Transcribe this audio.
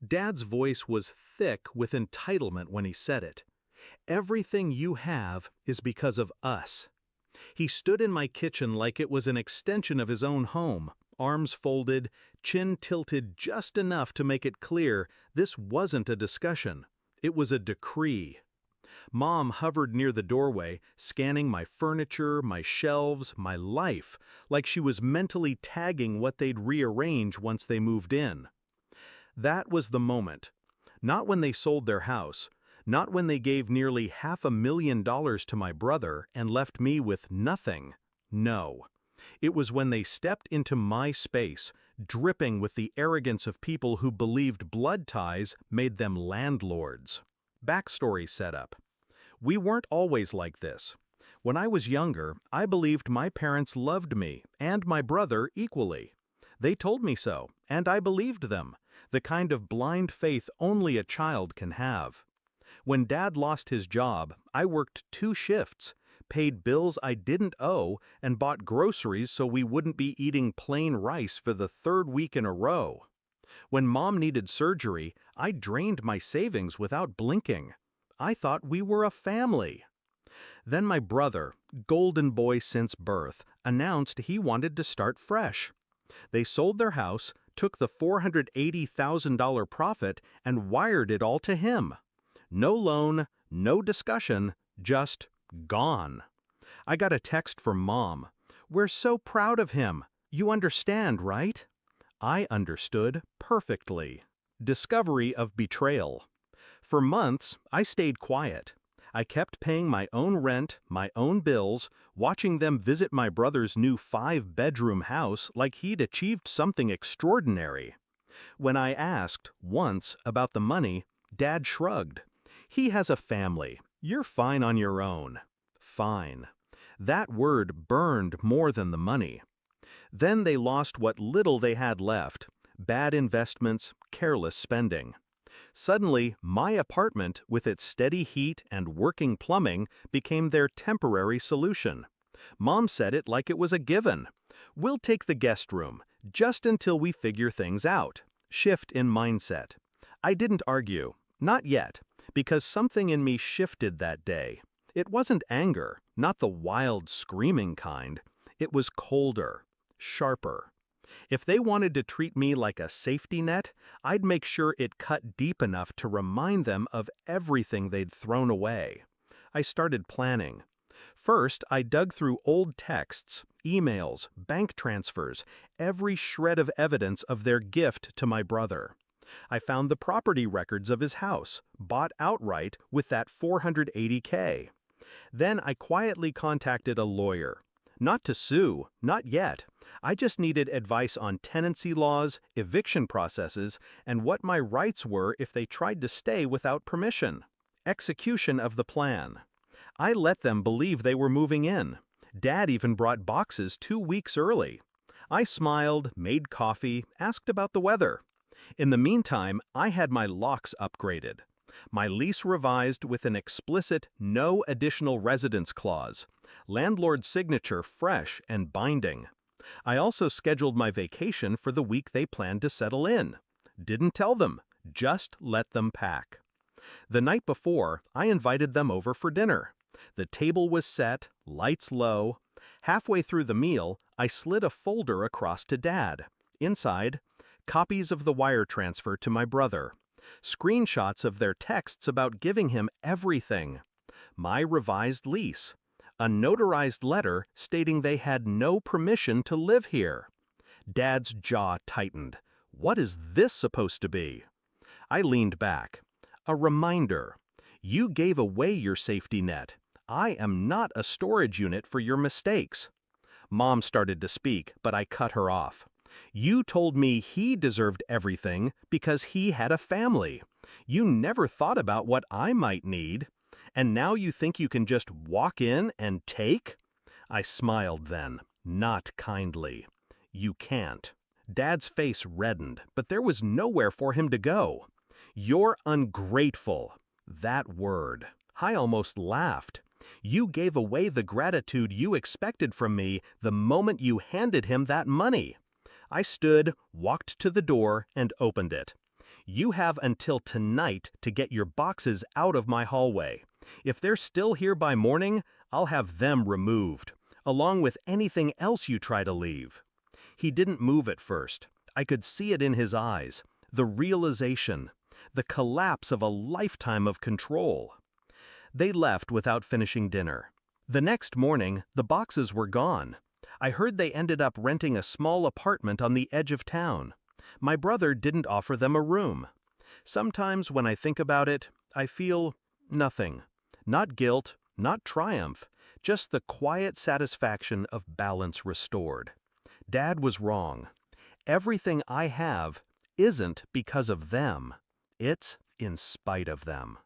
Dad's voice was thick with entitlement when he said it. Everything you have is because of us. He stood in my kitchen like it was an extension of his own home, arms folded, chin tilted just enough to make it clear this wasn't a discussion. It was a decree. Mom hovered near the doorway, scanning my furniture, my shelves, my life, like she was mentally tagging what they'd rearrange once they moved in. That was the moment. Not when they sold their house, not when they gave nearly $500,000 to my brother and left me with nothing. No. It was when they stepped into my space, dripping with the arrogance of people who believed blood ties made them landlords. Backstory setup. We weren't always like this. When I was younger, I believed my parents loved me and my brother equally. They told me so, and I believed them, the kind of blind faith only a child can have. When Dad lost his job, I worked 2 shifts, paid bills I didn't owe, and bought groceries so we wouldn't be eating plain rice for the 3rd week in a row. When Mom needed surgery, I drained my savings without blinking. I thought we were a family. Then my brother, golden boy since birth, announced he wanted to start fresh. They sold their house, took the $480,000 profit, and wired it all to him. No loan, no discussion, just gone. I got a text from Mom. "We're so proud of him. You understand, right?" I understood perfectly. Discovery of betrayal. For months, I stayed quiet. I kept paying my own rent, my own bills, watching them visit my brother's new 5-bedroom house like he'd achieved something extraordinary. When I asked, once, about the money, Dad shrugged. "He has a family. You're fine on your own." Fine. That word burned more than the money. Then they lost what little they had left. Bad investments, careless spending. Suddenly, my apartment, with its steady heat and working plumbing, became their temporary solution. Mom said it like it was a given. "We'll take the guest room, just until we figure things out." Shift in mindset. I didn't argue. Not yet, because something in me shifted that day. It wasn't anger, not the wild, screaming kind. It was colder, sharper. If they wanted to treat me like a safety net, I'd make sure it cut deep enough to remind them of everything they'd thrown away. I started planning. First, I dug through old texts, emails, bank transfers, every shred of evidence of their gift to my brother. I found the property records of his house, bought outright with that $480K. Then I quietly contacted a lawyer. Not to sue, not yet. I just needed advice on tenancy laws, eviction processes, and what my rights were if they tried to stay without permission. Execution of the plan. I let them believe they were moving in. Dad even brought boxes 2 weeks early. I smiled, made coffee, asked about the weather. In the meantime, I had my locks upgraded. My lease revised with an explicit no additional residence clause. Landlord's signature fresh and binding. I also scheduled my vacation for the week they planned to settle in. Didn't tell them, just let them pack. The night before, I invited them over for dinner. The table was set, lights low. Halfway through the meal, I slid a folder across to Dad. Inside, copies of the wire transfer to my brother. Screenshots of their texts about giving him everything. My revised lease. A notarized letter stating they had no permission to live here. Dad's jaw tightened. What is this supposed to be? I leaned back. A reminder. You gave away your safety net. I am not a storage unit for your mistakes. Mom started to speak, but I cut her off. You told me he deserved everything because he had a family. You never thought about what I might need. And now you think you can just walk in and take? I smiled then, not kindly. You can't. Dad's face reddened, but there was nowhere for him to go. You're ungrateful. That word. I almost laughed. You gave away the gratitude you expected from me the moment you handed him that money. I stood, walked to the door, and opened it. You have until tonight to get your boxes out of my hallway. If they're still here by morning, I'll have them removed, along with anything else you try to leave." He didn't move at first. I could see it in his eyes, the realization, the collapse of a lifetime of control. They left without finishing dinner. The next morning, the boxes were gone. I heard they ended up renting a small apartment on the edge of town. My brother didn't offer them a room. Sometimes when I think about it, I feel nothing. Not guilt, not triumph, just the quiet satisfaction of balance restored. Dad was wrong. Everything I have isn't because of them. It's in spite of them.